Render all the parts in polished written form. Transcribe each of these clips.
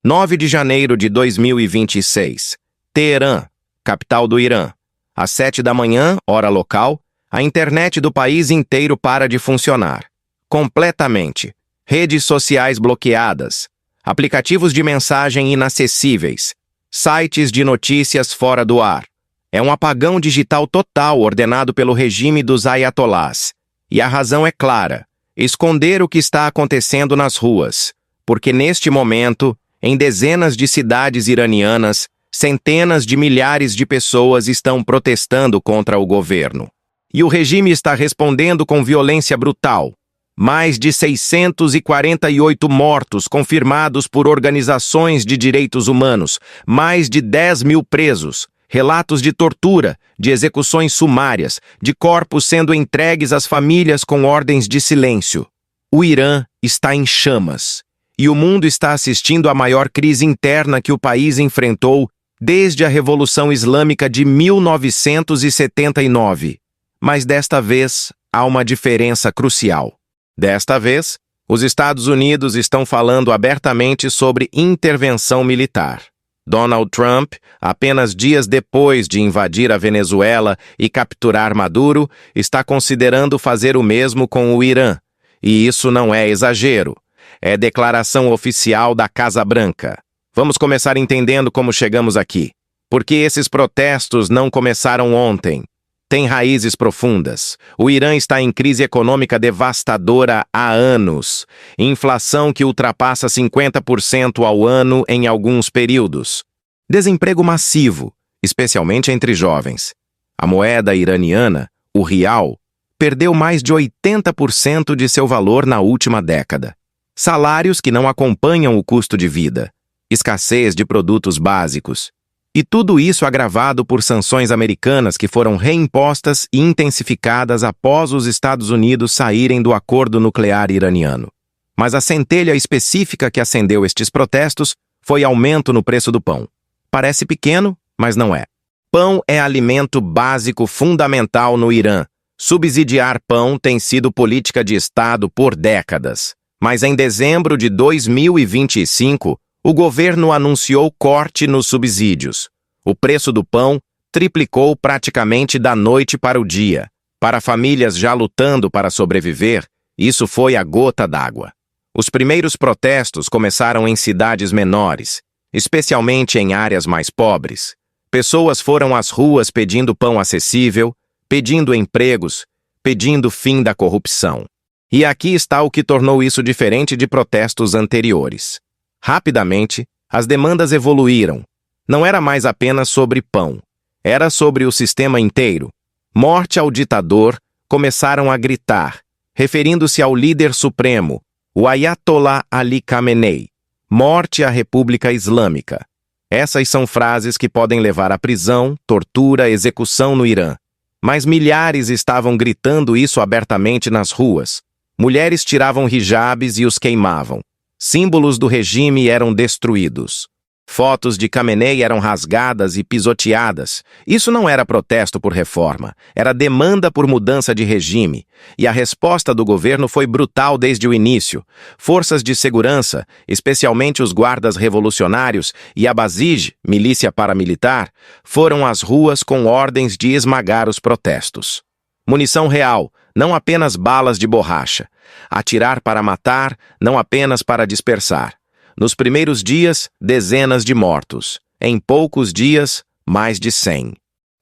9 de janeiro de 2026. Teherã, capital do Irã. Às 7 da manhã, hora local, a internet do país inteiro para de funcionar. Completamente. Redes sociais bloqueadas. Aplicativos de mensagem inacessíveis. Sites de notícias fora do ar. É um apagão digital total ordenado pelo regime dos ayatolás. E a razão é clara: esconder o que está acontecendo nas ruas. Porque neste momento, em dezenas de cidades iranianas, centenas de milhares de pessoas estão protestando contra o governo. E o regime está respondendo com violência brutal. Mais de 648 mortos confirmados por organizações de direitos humanos, mais de 10 mil presos, relatos de tortura, de execuções sumárias, de corpos sendo entregues às famílias com ordens de silêncio. O Irã está em chamas, e o mundo está assistindo à maior crise interna que o país enfrentou desde a Revolução Islâmica de 1979. Mas desta vez há uma diferença crucial. Desta vez, os Estados Unidos estão falando abertamente sobre intervenção militar. Donald Trump, apenas dias depois de invadir a Venezuela e capturar Maduro, está considerando fazer o mesmo com o Irã. E isso não é exagero. É declaração oficial da Casa Branca. Vamos começar entendendo como chegamos aqui. Porque esses protestos não começaram ontem. Têm raízes profundas. O Irã está em crise econômica devastadora há anos. Inflação que ultrapassa 50% ao ano em alguns períodos. Desemprego massivo, especialmente entre jovens. A moeda iraniana, o rial, perdeu mais de 80% de seu valor na última década. Salários que não acompanham o custo de vida. Escassez de produtos básicos. E tudo isso agravado por sanções americanas que foram reimpostas e intensificadas após os Estados Unidos saírem do acordo nuclear iraniano. Mas a centelha específica que acendeu estes protestos foi aumento no preço do pão. Parece pequeno, mas não é. Pão é alimento básico fundamental no Irã. Subsidiar pão tem sido política de Estado por décadas. Mas em dezembro de 2025, o governo anunciou corte nos subsídios. O preço do pão triplicou praticamente da noite para o dia. Para famílias já lutando para sobreviver, isso foi a gota d'água. Os primeiros protestos começaram em cidades menores, especialmente em áreas mais pobres. Pessoas foram às ruas pedindo pão acessível, pedindo empregos, pedindo fim da corrupção. E aqui está o que tornou isso diferente de protestos anteriores. Rapidamente, as demandas evoluíram. Não era mais apenas sobre pão. Era sobre o sistema inteiro. Morte ao ditador, começaram a gritar, referindo-se ao líder supremo, o Ayatollah Ali Khamenei. Morte à República Islâmica. Essas são frases que podem levar à prisão, tortura, execução no Irã. Mas milhares estavam gritando isso abertamente nas ruas. Mulheres tiravam hijabes e os queimavam. Símbolos do regime eram destruídos. Fotos de Khamenei eram rasgadas e pisoteadas. Isso não era protesto por reforma, era demanda por mudança de regime. E a resposta do governo foi brutal desde o início. Forças de segurança, especialmente os guardas revolucionários e a Basij, milícia paramilitar, foram às ruas com ordens de esmagar os protestos. Munição real, não apenas balas de borracha. Atirar para matar, não apenas para dispersar. Nos primeiros dias, dezenas de mortos. Em poucos dias, mais de 100.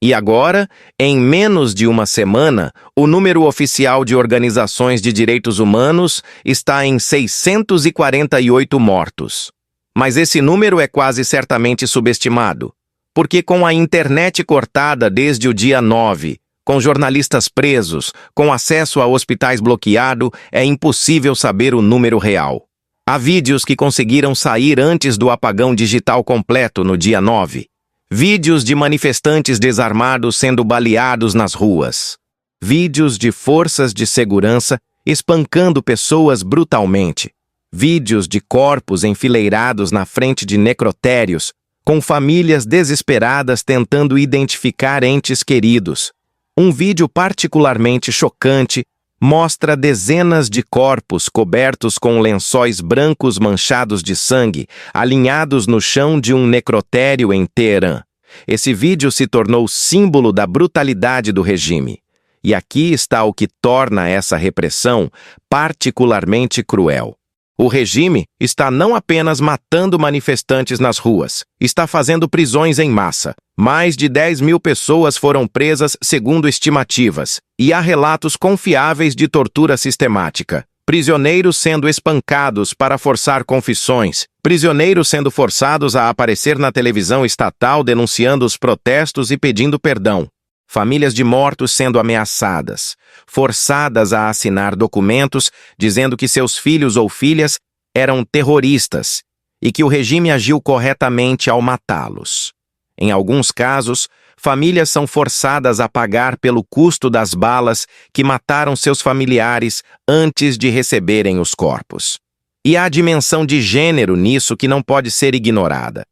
E agora, em menos de uma semana, o número oficial de organizações de direitos humanos está em 648 mortos. Mas esse número é quase certamente subestimado. Porque com a internet cortada desde o dia 9, com jornalistas presos, com acesso a hospitais bloqueado, é impossível saber o número real. Há vídeos que conseguiram sair antes do apagão digital completo no dia 9. Vídeos de manifestantes desarmados sendo baleados nas ruas. Vídeos de forças de segurança espancando pessoas brutalmente. Vídeos de corpos enfileirados na frente de necrotérios, com famílias desesperadas tentando identificar entes queridos. Um vídeo particularmente chocante mostra dezenas de corpos cobertos com lençóis brancos manchados de sangue, alinhados no chão de um necrotério em Teherã. Esse vídeo se tornou símbolo da brutalidade do regime. E aqui está o que torna essa repressão particularmente cruel. O regime está não apenas matando manifestantes nas ruas, está fazendo prisões em massa. Mais de 10.000 pessoas foram presas segundo estimativas, e há relatos confiáveis de tortura sistemática. Prisioneiros sendo espancados para forçar confissões, prisioneiros sendo forçados a aparecer na televisão estatal denunciando os protestos e pedindo perdão. Famílias de mortos sendo ameaçadas, forçadas a assinar documentos dizendo que seus filhos ou filhas eram terroristas e que o regime agiu corretamente ao matá-los. Em alguns casos, famílias são forçadas a pagar pelo custo das balas que mataram seus familiares antes de receberem os corpos. E há a dimensão de gênero nisso que não pode ser ignorada.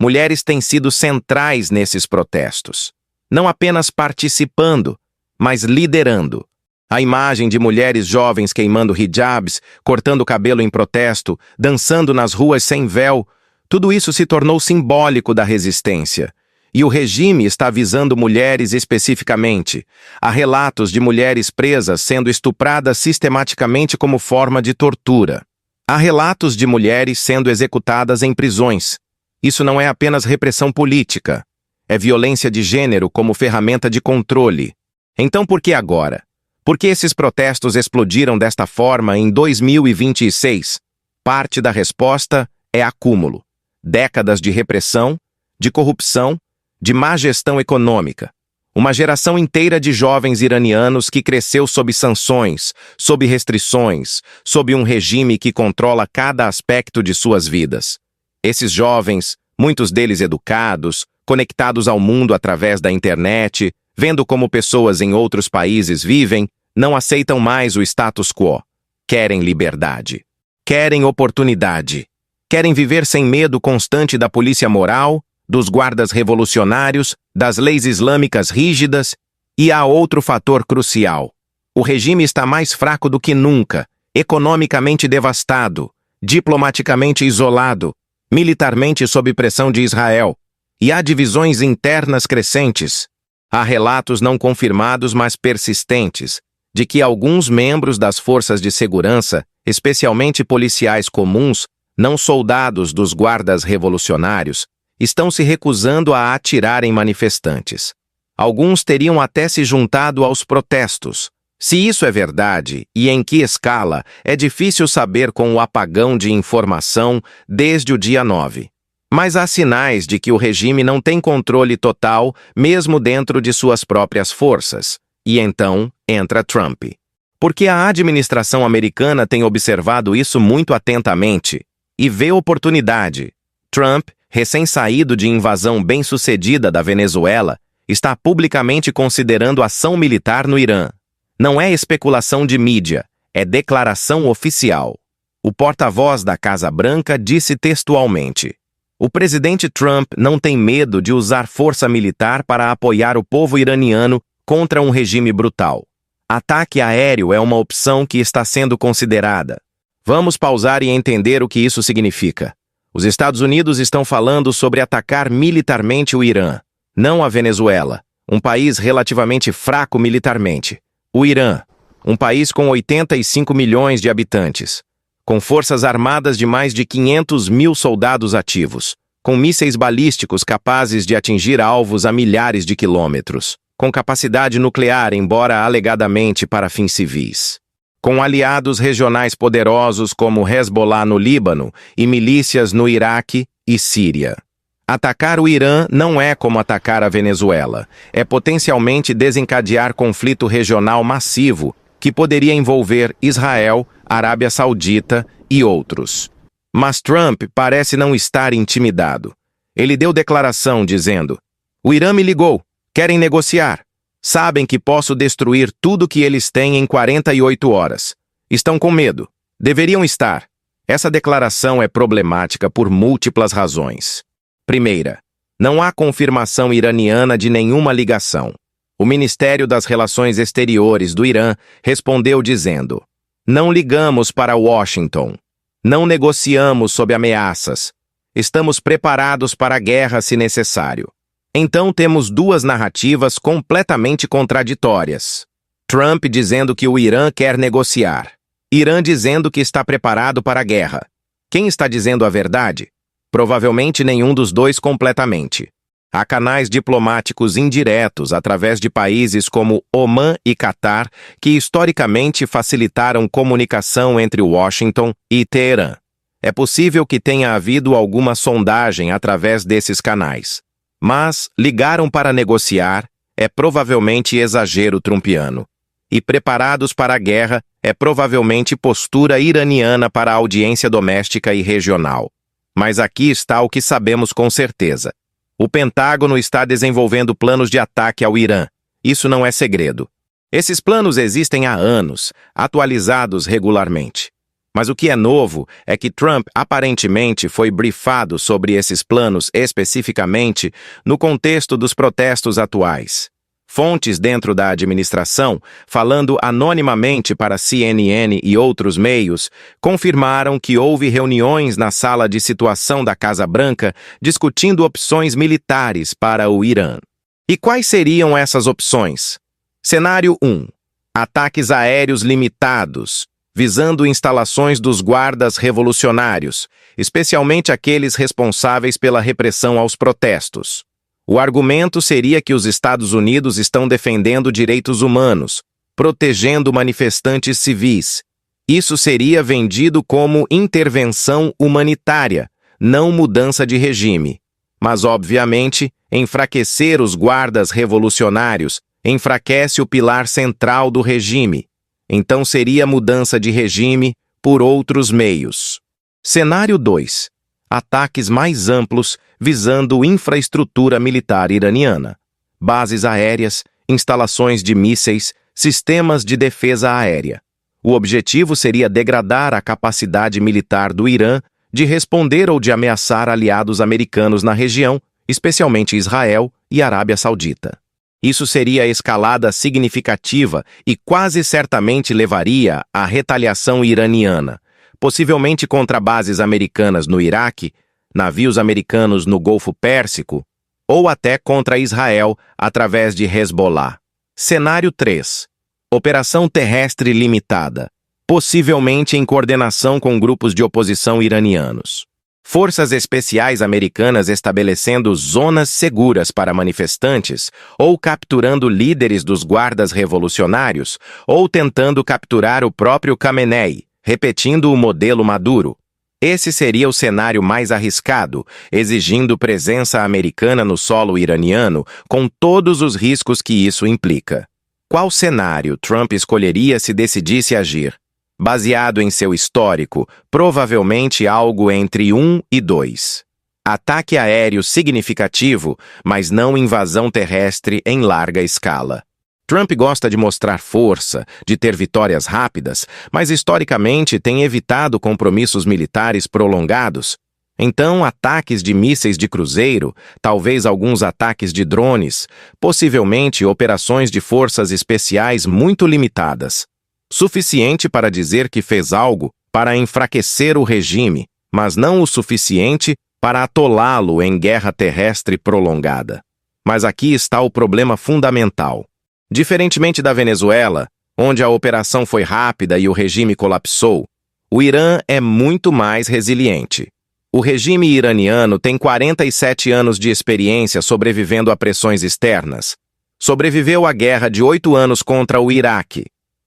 Mulheres têm sido centrais nesses protestos. Não apenas participando, mas liderando. A imagem de mulheres jovens queimando hijabs, cortando o cabelo em protesto, dançando nas ruas sem véu, tudo isso se tornou simbólico da resistência. E o regime está visando mulheres especificamente. Há relatos de mulheres presas sendo estupradas sistematicamente como forma de tortura. Há relatos de mulheres sendo executadas em prisões. Isso não é apenas repressão política. É violência de gênero como ferramenta de controle. Então por que agora? Por que esses protestos explodiram desta forma em 2026? Parte da resposta é acúmulo. Décadas de repressão, de corrupção, de má gestão econômica. Uma geração inteira de jovens iranianos que cresceu sob sanções, sob restrições, sob um regime que controla cada aspecto de suas vidas. Esses jovens, muitos deles educados, conectados ao mundo através da internet, vendo como pessoas em outros países vivem, não aceitam mais o status quo. Querem liberdade. Querem oportunidade. Querem viver sem medo constante da polícia moral, dos guardas revolucionários, das leis islâmicas rígidas. E há outro fator crucial. O regime está mais fraco do que nunca, economicamente devastado, diplomaticamente isolado, militarmente sob pressão de Israel. E há divisões internas crescentes. Há relatos não confirmados, mas persistentes, de que alguns membros das forças de segurança, especialmente policiais comuns, não soldados dos guardas revolucionários, estão se recusando a atirar em manifestantes. Alguns teriam até se juntado aos protestos. Se isso é verdade, e em que escala, é difícil saber com o apagão de informação desde o dia 9. Mas há sinais de que o regime não tem controle total, mesmo dentro de suas próprias forças. E então entra Trump. Porque a administração americana tem observado isso muito atentamente e vê oportunidade. Trump, recém-saído de invasão bem-sucedida da Venezuela, está publicamente considerando ação militar no Irã. Não é especulação de mídia, é declaração oficial. O porta-voz da Casa Branca disse textualmente: o presidente Trump não tem medo de usar força militar para apoiar o povo iraniano contra um regime brutal. Ataque aéreo é uma opção que está sendo considerada. Vamos pausar e entender o que isso significa. Os Estados Unidos estão falando sobre atacar militarmente o Irã, não a Venezuela, um país relativamente fraco militarmente. O Irã, um país com 85 milhões de habitantes, com forças armadas de mais de 500.000 soldados ativos, com mísseis balísticos capazes de atingir alvos a milhares de quilômetros, com capacidade nuclear, embora alegadamente para fins civis, com aliados regionais poderosos como Hezbollah no Líbano e milícias no Iraque e Síria. Atacar o Irã não é como atacar a Venezuela, é potencialmente desencadear conflito regional massivo que poderia envolver Israel, Arábia Saudita e outros. Mas Trump parece não estar intimidado. Ele deu declaração dizendo: o Irã me ligou, querem negociar. Sabem que posso destruir tudo que eles têm em 48 horas. Estão com medo. Deveriam estar. Essa declaração é problemática por múltiplas razões. Primeira, não há confirmação iraniana de nenhuma ligação. O Ministério das Relações Exteriores do Irã respondeu dizendo: "Não ligamos para Washington. Não negociamos sob ameaças. Estamos preparados para a guerra se necessário." Então temos duas narrativas completamente contraditórias. Trump dizendo que o Irã quer negociar. Irã dizendo que está preparado para a guerra. Quem está dizendo a verdade? Provavelmente nenhum dos dois completamente. Há canais diplomáticos indiretos através de países como Omã e Catar que historicamente facilitaram comunicação entre Washington e Teherã. É possível que tenha havido alguma sondagem através desses canais. Mas ligaram para negociar é provavelmente exagero trumpiano. E preparados para a guerra é provavelmente postura iraniana para a audiência doméstica e regional. Mas aqui está o que sabemos com certeza. O Pentágono está desenvolvendo planos de ataque ao Irã. Isso não é segredo. Esses planos existem há anos, atualizados regularmente. Mas o que é novo é que Trump aparentemente foi brifado sobre esses planos especificamente no contexto dos protestos atuais. Fontes dentro da administração, falando anonimamente para CNN e outros meios, confirmaram que houve reuniões na sala de situação da Casa Branca discutindo opções militares para o Irã. E quais seriam essas opções? Cenário 1. Ataques aéreos limitados, visando instalações dos guardas revolucionários, especialmente aqueles responsáveis pela repressão aos protestos. O argumento seria que os Estados Unidos estão defendendo direitos humanos, protegendo manifestantes civis. Isso seria vendido como intervenção humanitária, não mudança de regime. Mas, obviamente, enfraquecer os guardas revolucionários enfraquece o pilar central do regime. Então seria mudança de regime por outros meios. Cenário 2. Ataques mais amplos visando infraestrutura militar iraniana, bases aéreas, instalações de mísseis, sistemas de defesa aérea. O objetivo seria degradar a capacidade militar do Irã de responder ou de ameaçar aliados americanos na região, especialmente Israel e Arábia Saudita. Isso seria escalada significativa e quase certamente levaria à retaliação iraniana, possivelmente contra bases americanas no Iraque, navios americanos no Golfo Pérsico, ou até contra Israel através de Hezbollah. Cenário 3. Operação terrestre limitada, possivelmente em coordenação com grupos de oposição iranianos. Forças especiais americanas estabelecendo zonas seguras para manifestantes, ou capturando líderes dos guardas revolucionários, ou tentando capturar o próprio Khamenei, repetindo o modelo Maduro. Esse seria o cenário mais arriscado, exigindo presença americana no solo iraniano, com todos os riscos que isso implica. Qual cenário Trump escolheria se decidisse agir? Baseado em seu histórico, provavelmente algo entre 1 e 2. Ataque aéreo significativo, mas não invasão terrestre em larga escala. Trump gosta de mostrar força, de ter vitórias rápidas, mas historicamente tem evitado compromissos militares prolongados. Então, ataques de mísseis de cruzeiro, talvez alguns ataques de drones, possivelmente operações de forças especiais muito limitadas. Suficiente para dizer que fez algo para enfraquecer o regime, mas não o suficiente para atolá-lo em guerra terrestre prolongada. Mas aqui está o problema fundamental. Diferentemente da Venezuela, onde a operação foi rápida e o regime colapsou, o Irã é muito mais resiliente. O regime iraniano tem 47 anos de experiência sobrevivendo a pressões externas. Sobreviveu à guerra de 8 anos contra o Iraque.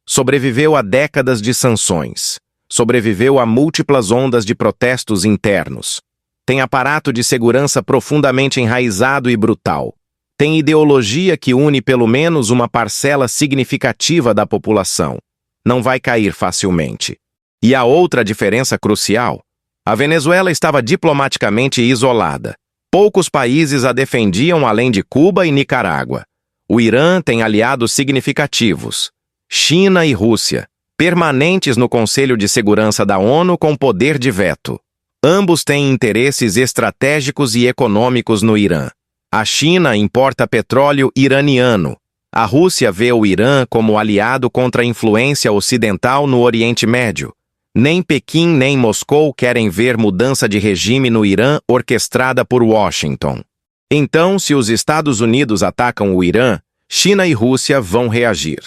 Sobreviveu a décadas de sanções. Sobreviveu a múltiplas ondas de protestos internos. Tem aparato de segurança profundamente enraizado e brutal. Tem ideologia que une pelo menos uma parcela significativa da população. Não vai cair facilmente. E a outra diferença crucial: a Venezuela estava diplomaticamente isolada. Poucos países a defendiam além de Cuba e Nicarágua. O Irã tem aliados significativos: China e Rússia, permanentes no Conselho de Segurança da ONU com poder de veto. Ambos têm interesses estratégicos e econômicos no Irã. A China importa petróleo iraniano. A Rússia vê o Irã como aliado contra a influência ocidental no Oriente Médio. Nem Pequim nem Moscou querem ver mudança de regime no Irã orquestrada por Washington. Então, se os Estados Unidos atacam o Irã, China e Rússia vão reagir.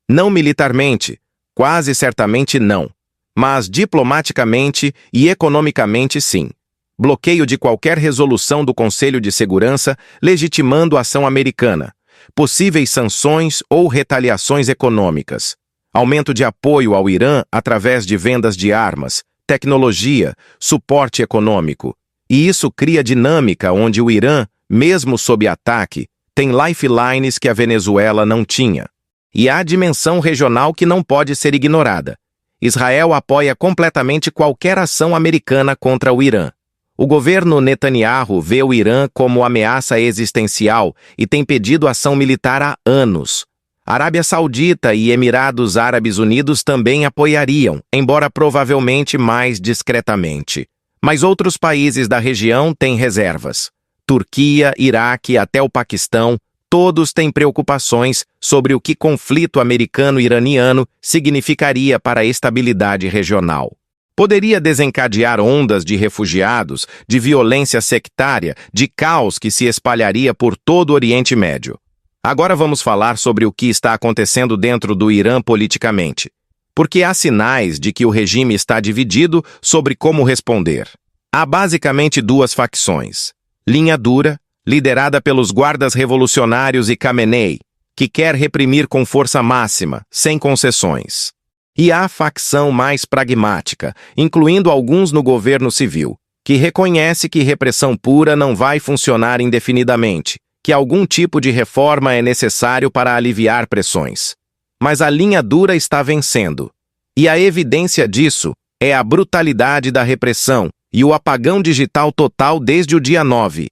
Não militarmente, quase certamente não, mas diplomaticamente e economicamente sim. Bloqueio de qualquer resolução do Conselho de Segurança legitimando a ação americana, possíveis sanções ou retaliações econômicas, aumento de apoio ao Irã através de vendas de armas, tecnologia, suporte econômico. E isso cria dinâmica onde o Irã, mesmo sob ataque, tem lifelines que a Venezuela não tinha. E há dimensão regional que não pode ser ignorada. Israel apoia completamente qualquer ação americana contra o Irã. O governo Netanyahu vê o Irã como ameaça existencial e tem pedido ação militar há anos. Arábia Saudita e Emirados Árabes Unidos também apoiariam, embora provavelmente mais discretamente. Mas outros países da região têm reservas. Turquia, Iraque, até o Paquistão, todos têm preocupações sobre o que conflito americano-iraniano significaria para a estabilidade regional. Poderia desencadear ondas de refugiados, de violência sectária, de caos que se espalharia por todo o Oriente Médio. Agora vamos falar sobre o que está acontecendo dentro do Irã politicamente, porque há sinais de que o regime está dividido sobre como responder. Há basicamente duas facções. Linha dura, liderada pelos guardas revolucionários e Khamenei, que quer reprimir com força máxima, sem concessões. E há a facção mais pragmática, incluindo alguns no governo civil, que reconhece que repressão pura não vai funcionar indefinidamente, que algum tipo de reforma é necessário para aliviar pressões. Mas a linha dura está vencendo. E a evidência disso é a brutalidade da repressão e o apagão digital total desde o dia 9.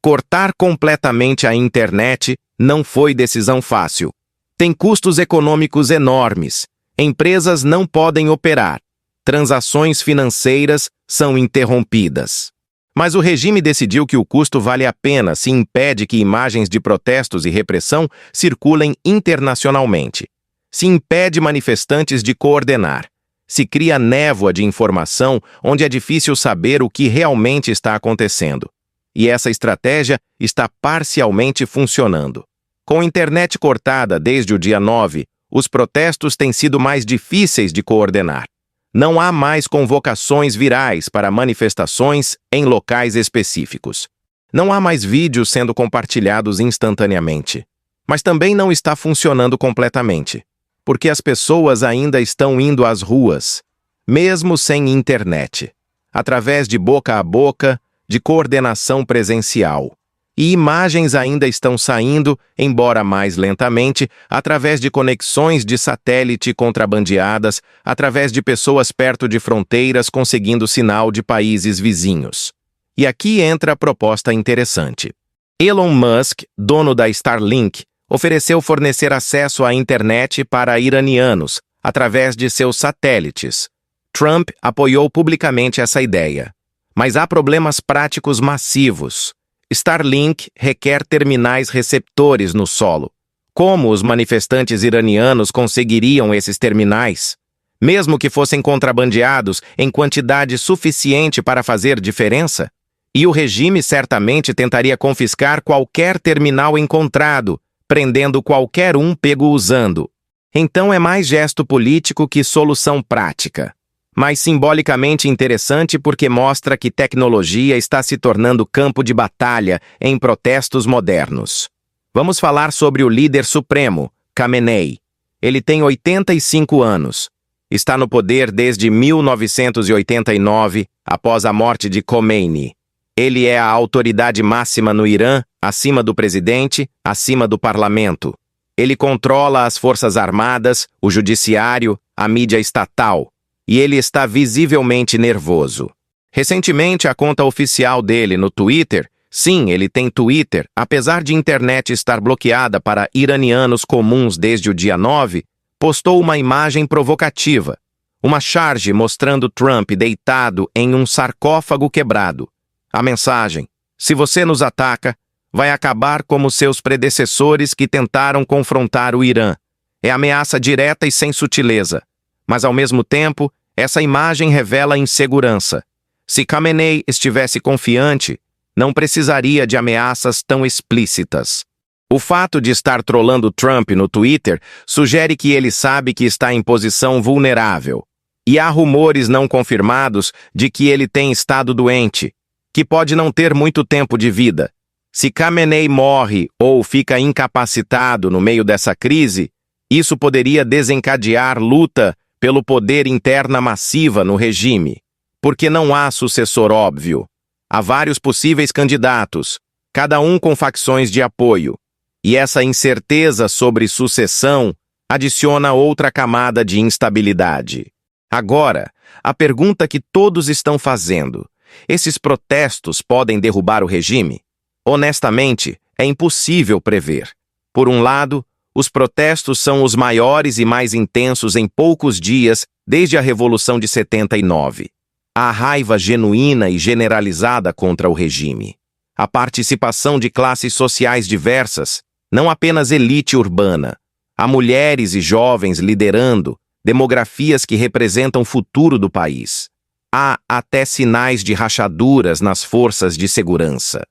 Cortar completamente a internet não foi decisão fácil. Tem custos econômicos enormes. Empresas não podem operar. Transações financeiras são interrompidas. Mas o regime decidiu que o custo vale a pena se impede que imagens de protestos e repressão circulem internacionalmente. Se impede manifestantes de coordenar. Se cria névoa de informação onde é difícil saber o que realmente está acontecendo. E essa estratégia está parcialmente funcionando. Com a internet cortada desde o dia 9, os protestos têm sido mais difíceis de coordenar. Não há mais convocações virais para manifestações em locais específicos. Não há mais vídeos sendo compartilhados instantaneamente. Mas também não está funcionando completamente, porque as pessoas ainda estão indo às ruas, mesmo sem internet, através de boca a boca, de coordenação presencial. E imagens ainda estão saindo, embora mais lentamente, através de conexões de satélite contrabandeadas, através de pessoas perto de fronteiras conseguindo sinal de países vizinhos. E aqui entra a proposta interessante. Elon Musk, dono da Starlink, ofereceu fornecer acesso à internet para iranianos, através de seus satélites. Trump apoiou publicamente essa ideia. Mas há problemas práticos massivos. Starlink requer terminais receptores no solo. Como os manifestantes iranianos conseguiriam esses terminais? Mesmo que fossem contrabandeados em quantidade suficiente para fazer diferença? E o regime certamente tentaria confiscar qualquer terminal encontrado, prendendo qualquer um pego usando. Então é mais gesto político que solução prática. Mas simbolicamente interessante porque mostra que tecnologia está se tornando campo de batalha em protestos modernos. Vamos falar sobre o líder supremo, Khamenei. Ele tem 85 anos. Está no poder desde 1989, após a morte de Khomeini. Ele é a autoridade máxima no Irã, acima do presidente, acima do parlamento. Ele controla as forças armadas, o judiciário, a mídia estatal. E ele está visivelmente nervoso. Recentemente, a conta oficial dele no Twitter, sim, ele tem Twitter, apesar de a internet estar bloqueada para iranianos comuns desde o dia 9, postou uma imagem provocativa, uma charge mostrando Trump deitado em um sarcófago quebrado. A mensagem: se você nos ataca, Vai acabar como seus predecessores que tentaram confrontar o Irã. É ameaça direta e sem sutileza. Mas, ao mesmo tempo, essa imagem revela insegurança. Se Khamenei estivesse confiante, não precisaria de ameaças tão explícitas. O fato de estar trolando Trump no Twitter sugere que ele sabe que está em posição vulnerável. E há rumores não confirmados de que ele tem estado doente, que pode não ter muito tempo de vida. Se Khamenei morre ou fica incapacitado no meio dessa crise, isso poderia desencadear luta pelo poder interna massiva no regime, porque não há sucessor óbvio. Há vários possíveis candidatos, cada um com facções de apoio, e essa incerteza sobre sucessão adiciona outra camada de instabilidade. Agora, a pergunta que todos estão fazendo: esses protestos podem derrubar o regime? Honestamente, é impossível prever. Por um lado, os protestos são os maiores e mais intensos em poucos dias desde a Revolução de 79. Há raiva genuína e generalizada contra o regime. A participação de classes sociais diversas, não apenas elite urbana. Há mulheres e jovens liderando, demografias que representam o futuro do país. Há até sinais de rachaduras nas forças de segurança.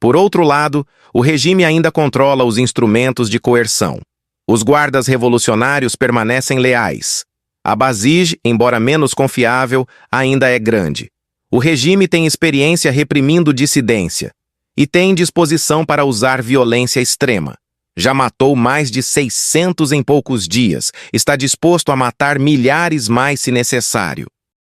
Por outro lado, o regime ainda controla os instrumentos de coerção. Os guardas revolucionários permanecem leais. A Basij, embora menos confiável, ainda é grande. O regime tem experiência reprimindo dissidência e tem disposição para usar violência extrema. Já matou mais de 600 em poucos dias, está disposto a matar milhares mais se necessário.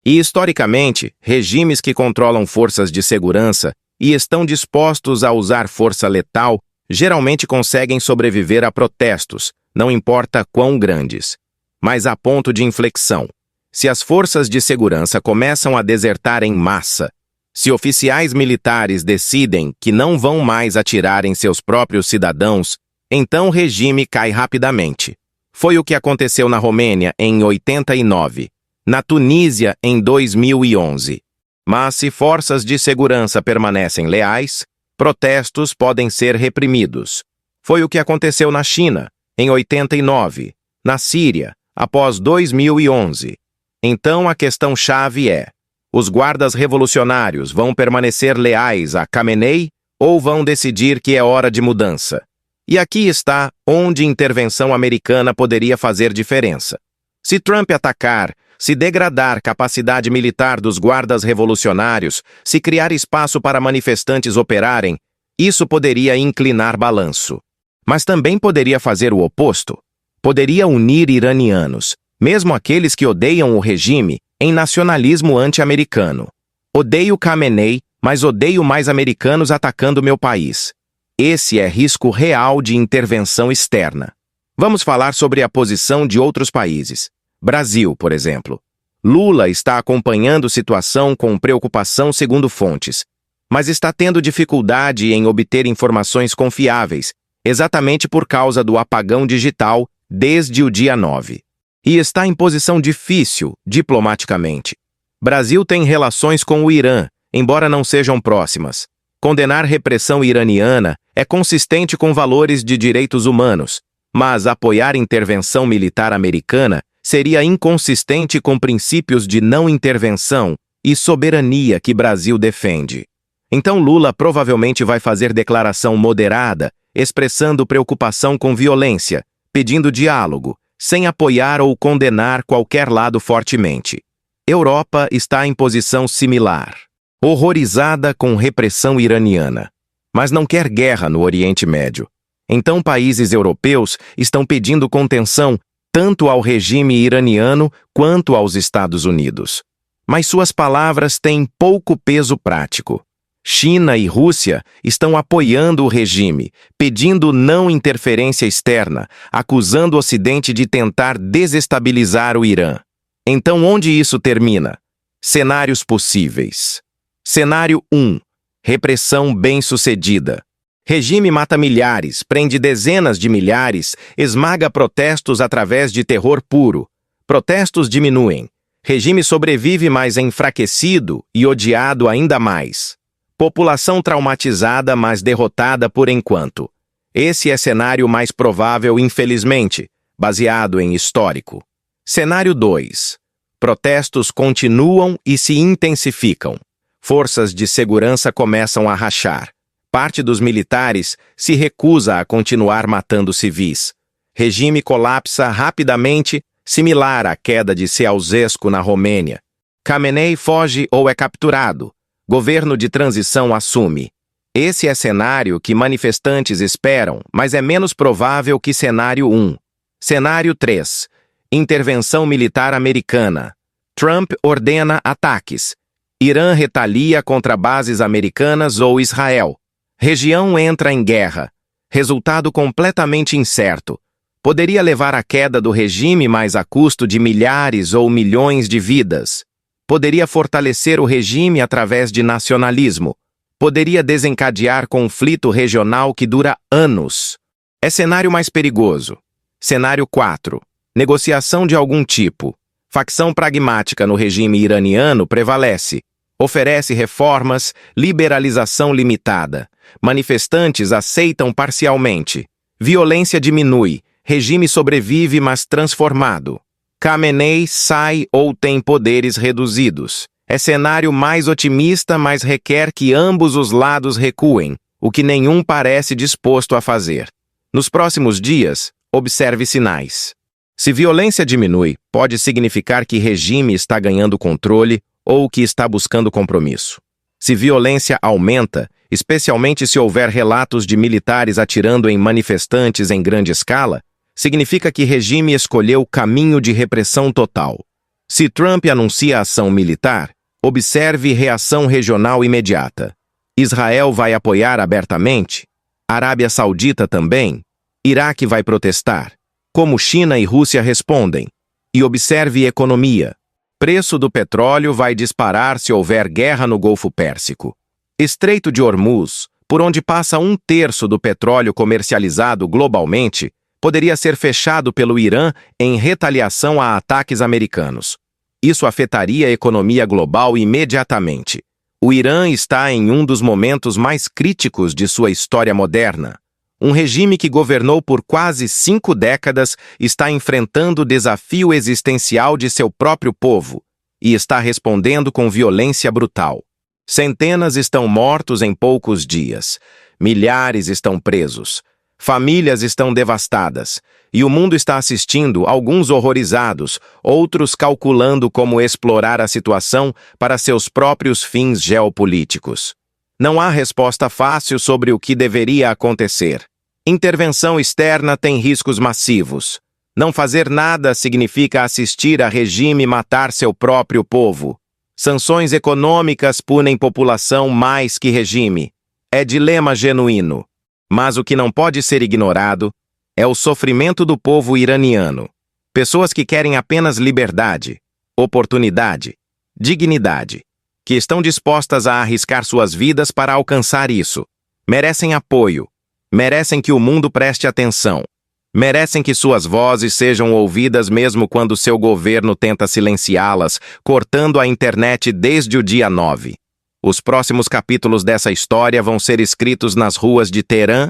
E, historicamente, regimes que controlam forças de segurança e estão dispostos a usar força letal geralmente conseguem sobreviver a protestos, não importa quão grandes. Mas há ponto de inflexão. Se as forças de segurança começam a desertar em massa, se oficiais militares decidem que não vão mais atirar em seus próprios cidadãos, então o regime cai rapidamente. Foi o que aconteceu na Romênia em 89, na Tunísia em 2011. Mas se forças de segurança permanecem leais, protestos podem ser reprimidos. Foi o que aconteceu na China em 89, na Síria após 2011. Então a questão-chave é: os guardas revolucionários vão permanecer leais a Khamenei ou vão decidir que é hora de mudança? E aqui está onde intervenção americana poderia fazer diferença. Se Trump atacar, se degradar capacidade militar dos guardas revolucionários, se criar espaço para manifestantes operarem, isso poderia inclinar balanço. Mas também poderia fazer o oposto. Poderia unir iranianos, mesmo aqueles que odeiam o regime, em nacionalismo anti-americano. Odeio Khamenei, mas odeio mais americanos atacando meu país. Esse é risco real de intervenção externa. Vamos falar sobre a posição de outros países. Brasil, por exemplo. Lula está acompanhando a situação com preocupação segundo fontes, mas está tendo dificuldade em obter informações confiáveis, exatamente por causa do apagão digital desde o dia 9. E está em posição difícil, diplomaticamente. Brasil tem relações com o Irã, embora não sejam próximas. Condenar repressão iraniana é consistente com valores de direitos humanos, mas apoiar intervenção militar americana seria inconsistente com princípios de não intervenção e soberania que Brasil defende. Então Lula provavelmente vai fazer declaração moderada, expressando preocupação com violência, pedindo diálogo, sem apoiar ou condenar qualquer lado fortemente. Europa está em posição similar, horrorizada com repressão iraniana, mas não quer guerra no Oriente Médio. Então países europeus estão pedindo contenção tanto ao regime iraniano quanto aos Estados Unidos. Mas suas palavras têm pouco peso prático. China e Rússia estão apoiando o regime, pedindo não interferência externa, acusando o Ocidente de tentar desestabilizar o Irã. Então, onde isso termina? Cenários possíveis. Cenário 1. Repressão bem-sucedida. Regime mata milhares, prende dezenas de milhares, esmaga protestos através de terror puro. Protestos diminuem. Regime sobrevive, mas é enfraquecido e odiado ainda mais. População traumatizada, mas derrotada por enquanto. Esse é cenário mais provável, infelizmente, baseado em histórico. Cenário 2. Protestos continuam e se intensificam. Forças de segurança começam a rachar. Parte dos militares se recusa a continuar matando civis. Regime colapsa rapidamente, similar à queda de Ceausescu na Romênia. Khamenei foge ou é capturado. Governo de transição assume. Esse é cenário que manifestantes esperam, mas é menos provável que cenário 1. Cenário 3. Intervenção militar americana. Trump ordena ataques. Irã retalia contra bases americanas ou Israel. Região entra em guerra. Resultado completamente incerto. Poderia levar à queda do regime, mas a custo de milhares ou milhões de vidas. Poderia fortalecer o regime através de nacionalismo. Poderia desencadear conflito regional que dura anos. É cenário mais perigoso. Cenário 4. Negociação de algum tipo. Facção pragmática no regime iraniano prevalece. Oferece reformas, liberalização limitada. Manifestantes aceitam parcialmente. Violência diminui. Regime sobrevive, mas transformado. Khamenei sai ou tem poderes reduzidos. É cenário mais otimista, mas requer que ambos os lados recuem, o que nenhum parece disposto a fazer. Nos próximos dias, observe sinais. Se violência diminui, pode significar que regime está ganhando controle ou que está buscando compromisso. Se violência aumenta, especialmente se houver relatos de militares atirando em manifestantes em grande escala, significa que regime escolheu o caminho de repressão total. Se Trump anuncia ação militar, observe reação regional imediata. Israel vai apoiar abertamente? Arábia Saudita também? Iraque vai protestar? Como China e Rússia respondem? E observe economia. Preço do petróleo vai disparar se houver guerra no Golfo Pérsico. Estreito de Hormuz, por onde passa 1/3 do petróleo comercializado globalmente, poderia ser fechado pelo Irã em retaliação a ataques americanos. Isso afetaria a economia global imediatamente. O Irã está em um dos momentos mais críticos de sua história moderna. Um regime que governou por quase 5 décadas está enfrentando o desafio existencial de seu próprio povo e está respondendo com violência brutal. Centenas estão mortos em poucos dias. Milhares estão presos. Famílias estão devastadas, e o mundo está assistindo, alguns horrorizados, outros calculando como explorar a situação para seus próprios fins geopolíticos. Não há resposta fácil sobre o que deveria acontecer. Intervenção externa tem riscos massivos. Não fazer nada significa assistir a regime matar seu próprio povo. Sanções econômicas punem população mais que regime. É dilema genuíno. Mas o que não pode ser ignorado é o sofrimento do povo iraniano. Pessoas que querem apenas liberdade, oportunidade, dignidade, que estão dispostas a arriscar suas vidas para alcançar isso. Merecem apoio, merecem que o mundo preste atenção, merecem que suas vozes sejam ouvidas mesmo quando seu governo tenta silenciá-las, cortando a internet desde o dia 9. Os próximos capítulos dessa história vão ser escritos nas ruas de Teherã,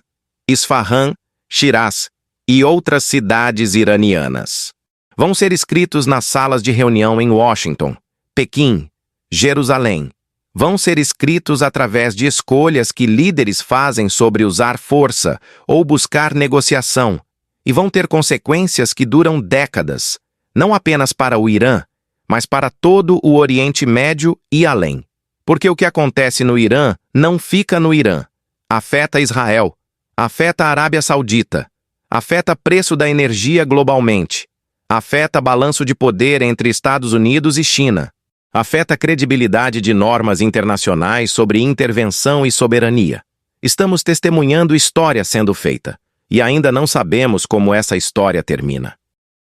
Isfahan, Shiraz e outras cidades iranianas. Vão ser escritos nas salas de reunião em Washington, Pequim, Jerusalém. Vão ser escritos através de escolhas que líderes fazem sobre usar força ou buscar negociação, e vão ter consequências que duram décadas, não apenas para o Irã, mas para todo o Oriente Médio e além. Porque o que acontece no Irã não fica no Irã. Afeta Israel, afeta a Arábia Saudita, afeta preço da energia globalmente, afeta balanço de poder entre Estados Unidos e China, afeta a credibilidade de normas internacionais sobre intervenção e soberania. Estamos testemunhando história sendo feita, e ainda não sabemos como essa história termina.